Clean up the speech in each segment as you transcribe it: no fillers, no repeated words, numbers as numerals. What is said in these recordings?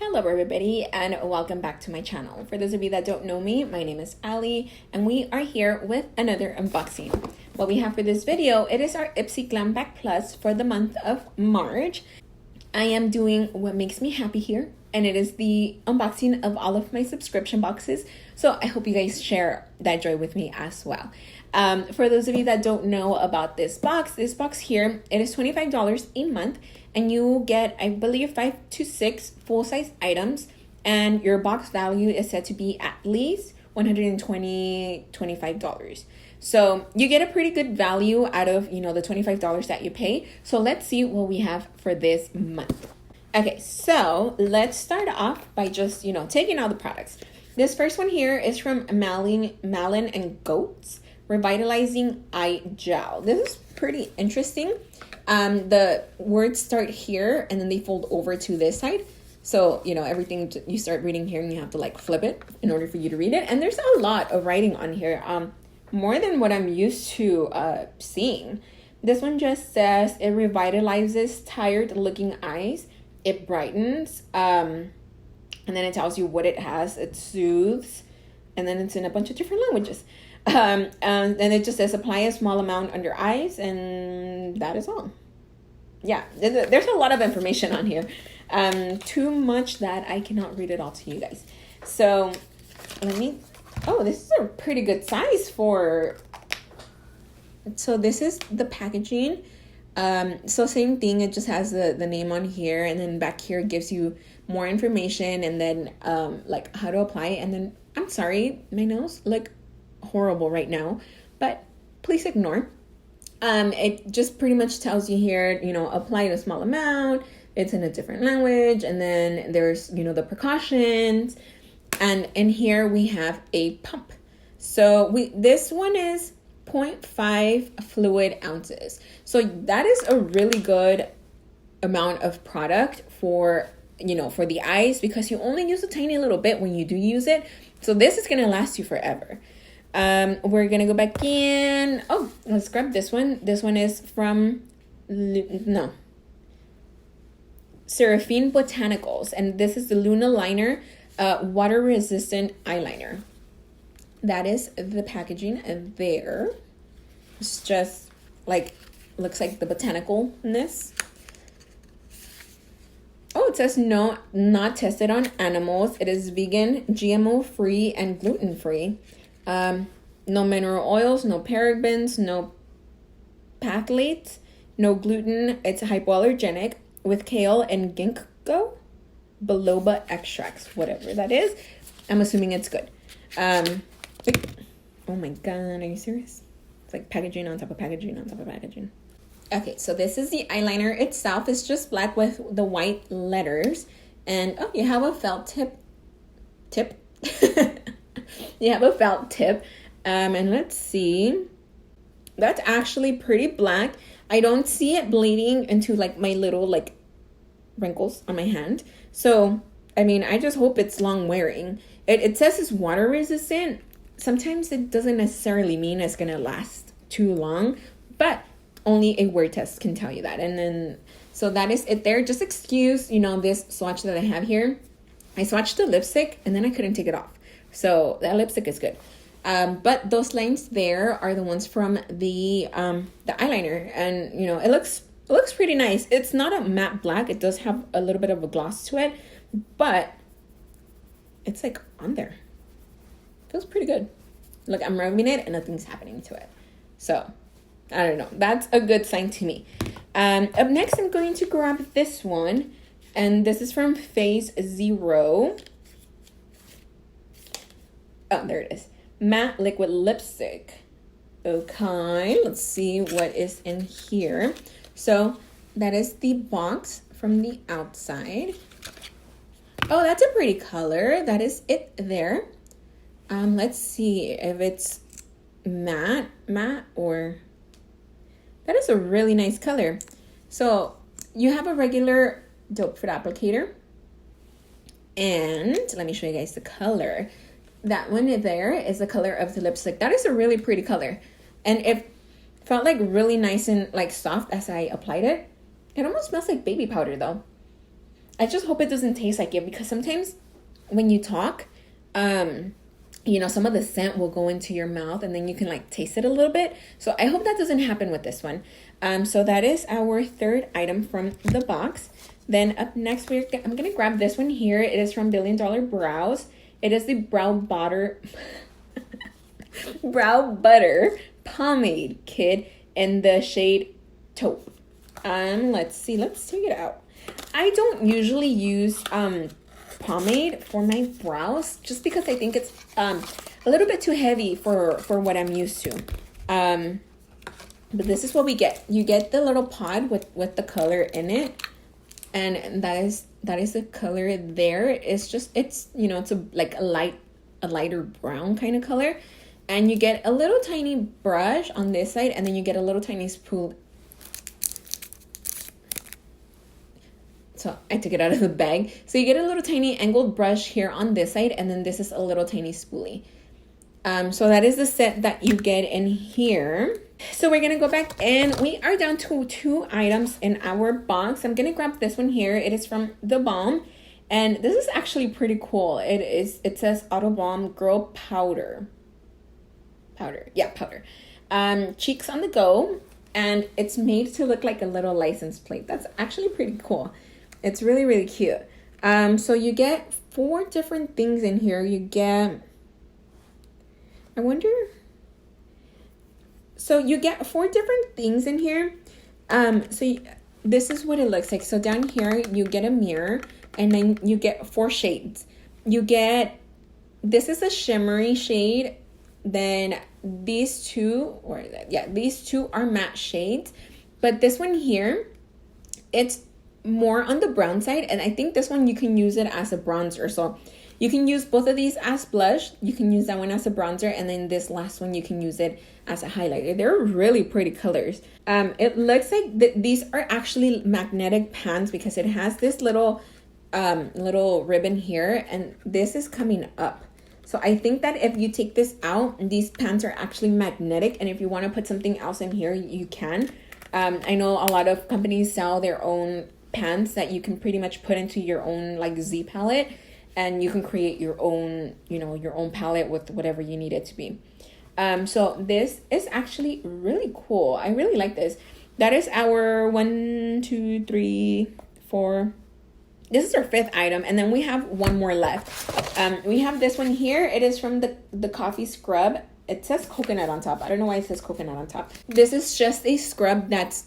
Hello everybody and welcome back to my channel. For those of you that don't know me, my name is Ali and we are here with another unboxing. What we have for this video, it is our Ipsy Glam Back Plus for the month of March. I am doing what makes me happy here, and it is the unboxing of all of my subscription boxes. So I hope you guys share that joy with me as well. For those of you that don't know about this box here, it is $25 a month, and you get, I believe, 5 to 6 full-size items, and your box value is said to be at least $125. So you get a pretty good value out of, the $25 that you pay. So let's see what we have for this month. Okay, so let's start off by just, taking all the products. This first one here is from Malin and Goats Revitalizing Eye Gel. This is pretty interesting. The words start here and then they fold over to this side. So, everything you start reading here and you have to flip it in order for you to read it. And there's a lot of writing on here. More than what I'm used to seeing. This one just says it revitalizes tired looking eyes. It brightens. And then it tells you what it has. It soothes. And then it's in a bunch of different languages. And it just says apply a small amount under eyes, and that is all. Yeah, there's a lot of information on here. Too much that I cannot read it all to you guys. So this is a pretty good size so this is the packaging. So same thing, it just has the name on here, and then back here it gives you more information, and then how to apply it. And then I'm sorry, my nose look horrible right now, but please ignore. It just pretty much tells you here, apply a small amount, it's in a different language, and then there's the precautions, and in here we have a pump. So this one is 0.5 fluid ounces, so that is a really good amount of product for for the eyes, because you only use a tiny little bit when you do use it. So this is gonna last you forever. We're gonna go back in. Oh, let's grab this one. This one is from Seraphine Botanicals, and this is the Luna Liner water resistant eyeliner. That is the packaging there. It's just looks like the botanicalness. Oh, it says no, not tested on animals. It is vegan, GMO free, and gluten free. No mineral oils, no parabens, no phthalates, no gluten. It's hypoallergenic with kale and ginkgo biloba extracts, whatever that is. I'm assuming it's good. Oh my god, are you serious? It's like packaging on top of packaging on top of packaging. Okay, so this is the eyeliner itself. It's just black with the white letters, and you have a felt tip. You have a felt tip, and let's see. That's actually pretty black. I don't see it bleeding into my little wrinkles on my hand. So, I just hope it's long wearing. It says it's water resistant. Sometimes it doesn't necessarily mean it's gonna last too long, but only a wear test can tell you that. And then, so that is it there. Just excuse, this swatch that I have here. I swatched the lipstick and then I couldn't take it off. So that lipstick is good. But those lines there are the ones from the eyeliner, and it looks pretty nice. It's not a matte black. It does have a little bit of a gloss to it, but it's on there. Feels pretty good. Look, I'm rubbing it and nothing's happening to it. So I don't know. That's a good sign to me. Up next, I'm going to grab this one, and this is from Phase Zero. Oh, there it is. Matte liquid lipstick. Okay, let's see what is in here. So that is the box from the outside. Oh, that's a pretty color. That is it there. Let's see if it's matte or... That is a really nice color. So you have a regular dope foot applicator, and let me show you guys the color. That one there is the color of the lipstick. That is a really pretty color, and it felt really nice and soft as I applied it. It almost smells like baby powder though. I just hope it doesn't taste like it, because sometimes when you talk, you know, some of the scent will go into your mouth and then you can like taste it a little bit. So I hope that doesn't happen with this one. So that is our third item from the box. Then up next, I'm going to grab this one here. It is from Billion Dollar Brows. It is the Brow Butter Pomade Kit in the shade Taupe. Let's see. Let's take it out. I don't usually use pomade for my brows, just because I think it's a little bit too heavy for what I'm used to. But this is what we get. You get the little pod with the color in it, and that is the color there. It's you know, it's a lighter brown kind of color, and you get a little tiny brush on this side, and then you get a little tiny spool. So I took it out of the bag. So you get a little tiny angled brush here on this side, and then this is a little tiny spoolie. So that is the set that you get in here. So we're gonna go back, and we are down to 2 items in our box. I'm gonna grab this one here. It is from The Balm, and this is actually pretty cool. It says Auto Balm Girl Powder. Powder. Cheeks on the go, and it's made to look like a little license plate. That's actually pretty cool. It's really, really cute. So you get 4 different things in here. You get, so you get 4 different things in here. This is what it looks like. So down here, you get a mirror, and then you get 4 shades. This is a shimmery shade. Then these two are matte shades. But this one here, it's more on the brown side, and I think this one you can use it as a bronzer. So you can use both of these as blush, you can use that one as a bronzer, and then this last one you can use it as a highlighter. They're really pretty colors. It looks like these are actually magnetic pans, because it has this little ribbon here, and this is coming up. So I think that if you take this out, these pans are actually magnetic, and if you want to put something else in here, you can. I know a lot of companies sell their own pans that you can pretty much put into your own like Z palette, and you can create your own, you know, your own palette with whatever you need it to be. So this is actually really cool. I really like this. That is our 1, 2, 3, 4. This is our 5th item, and then we have 1 more left. We have this one here. It is from the coffee scrub. It says coconut on top. I don't know why it says coconut on top. This is just a scrub that's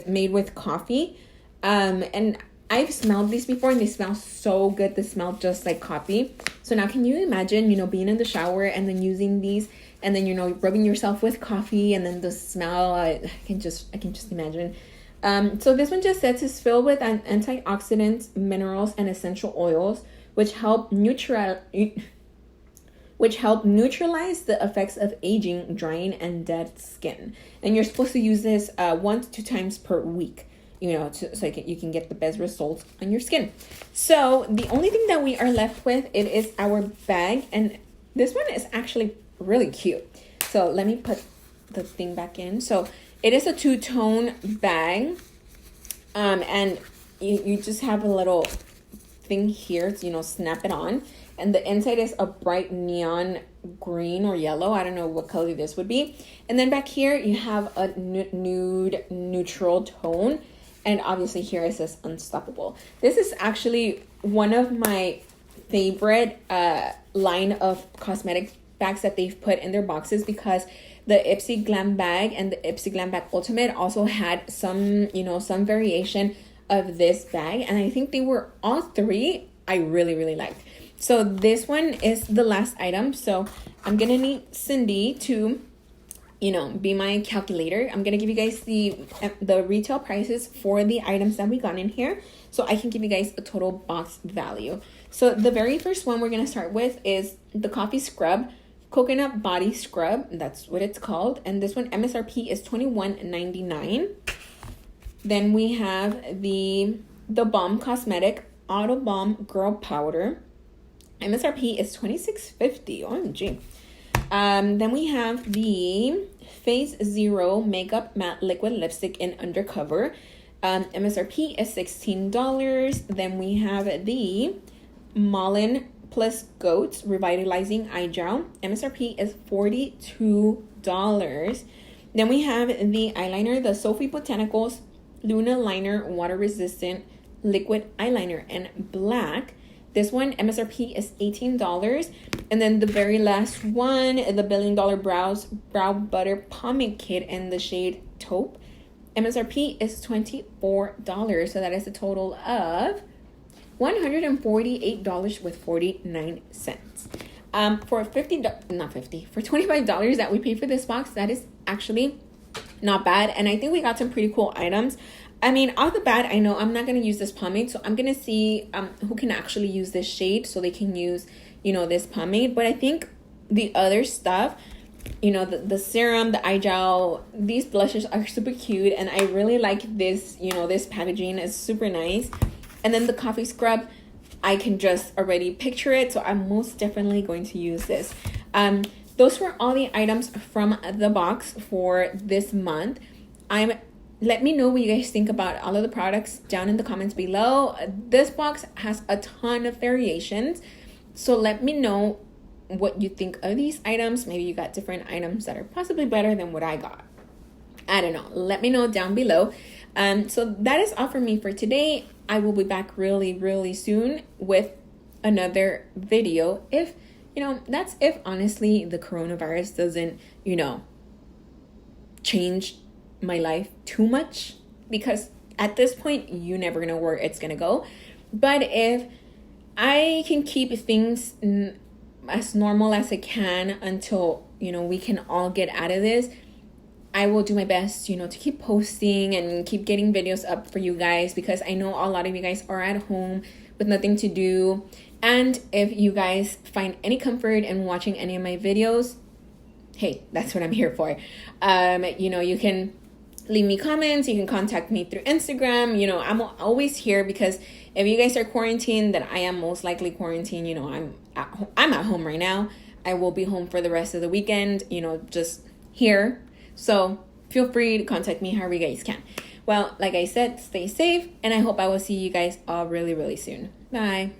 made with coffee. And I've smelled these before, and they smell so good. They smell just like coffee. So now can you imagine, you know, being in the shower and then using these, and then, you know, rubbing yourself with coffee, and then the smell, I can just imagine. So this one just says it's filled with antioxidants, minerals, and essential oils, which help neutralize the effects of aging, drying, and dead skin. And you're supposed to use this 1 to 2 times per week, you know, so you can get the best results on your skin. So the only thing that we are left with, it is our bag, and this one is actually really cute. So let me put the thing back in. So it is a 2-tone bag, and you just have a little thing here to, you know, snap it on, and the inside is a bright neon green or yellow. I don't know what color this would be. And then back here you have a nude neutral tone, and obviously here it says unstoppable. This is actually one of my favorite line of cosmetic bags that they've put in their boxes, because the Ipsy Glam bag and the Ipsy Glam bag Ultimate also had some variation of this bag, and I think they were all 3 I really liked. So this one is the last item. So I'm gonna need Cindy to, you know, be my calculator. I'm gonna give you guys the retail prices for the items that we got in here, so I can give you guys a total box value. So the very first one we're gonna start with is the coffee scrub, coconut body scrub. That's what it's called, and this one MSRP is $21.99. Then we have the Balm Cosmetic Auto Balm Girl Powder. MSRP is $26.50. OMG. Then we have the Phase Zero Makeup Matte Liquid Lipstick in Undercover. MSRP is $16. Then we have the Mullen Plus Goats Revitalizing Eye Gel. MSRP is $42. Then we have the eyeliner, the Sophie Botanicals Luna Liner Water Resistant Liquid Eyeliner in black. This one, MSRP is $18. And then the very last one, the $1 Billion Brow Butter Pomade Kit in the shade Taupe. MSRP is $24. So that is a total of $148.49. For for $25 that we paid for this box, that is actually not bad. And I think we got some pretty cool items. I mean, off the bat, I know I'm not going to use this pomade, so I'm going to see who can actually use this shade so they can use, this pomade. But I think the other stuff, the serum, the eye gel, these blushes are super cute. And I really like this, this packaging is super nice. And then the coffee scrub, I can just already picture it. So I'm most definitely going to use this. Those were all the items from the box for this month. Let me know what you guys think about all of the products down in the comments below. This box has a ton of variations. So let me know what you think of these items. Maybe you got different items that are possibly better than what I got. I don't know. Let me know down below. So that is all for me for today. I will be back really, really soon with another video. If, that's if honestly the coronavirus doesn't, change my life too much, because at this point you never know where it's gonna go. But if I can keep things as normal as I can until we can all get out of this, I will do my best to keep posting and keep getting videos up for you guys, because I know a lot of you guys are at home with nothing to do. And if you guys find any comfort in watching any of my videos, hey, that's what I'm here for. You can leave me comments. You can contact me through Instagram. I'm always here, because if you guys are quarantined, then I am most likely quarantined. I'm at home right now. I will be home for the rest of the weekend, just here. So feel free to contact me however you guys can. Well, like I said, stay safe, and I hope I will see you guys all really, really soon. Bye.